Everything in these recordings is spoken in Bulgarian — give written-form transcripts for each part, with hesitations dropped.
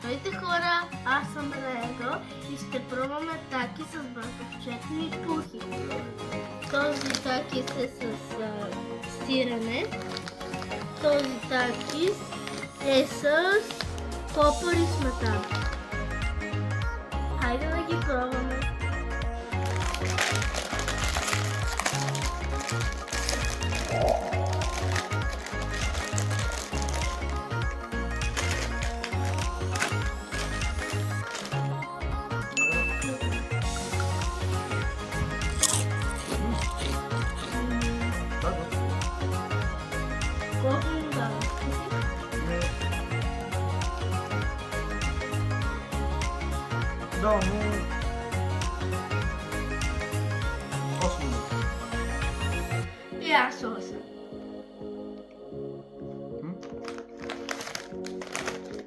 Здравейте хора, аз съм Рего и ще пробваме таки с братовчетни пухи. Този такис е с сирене. Този такис е с попър и сметана. Хайде да ги пробваме. Колко му дава? Да, но... 8 минути. И аз 8.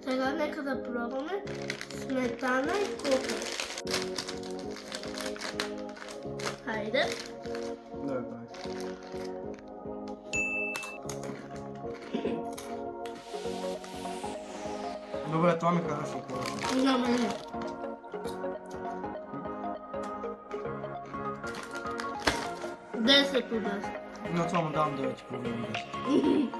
Сега нека да пробваме сметана и попър. Хайде. Да, да. Добре, това ми харесва повече. На мене. Десет от 10. На това му давам 9,5.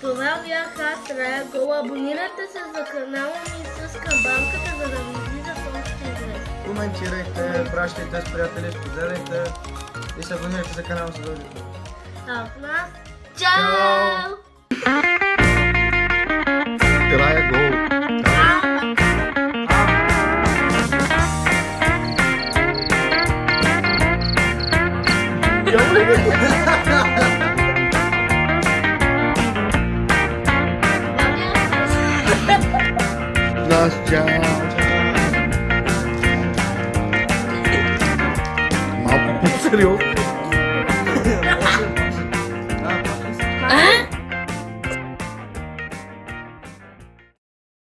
Това бях аз, Рего. Абонирайте се за канала ми с камбанката, за да ви излизат още известни. Коментирайте, пращайте с приятели, споделяйте и се абонирайте за канала задължително. А от нас, чао! Рего. Настя. Малко по-сериозно.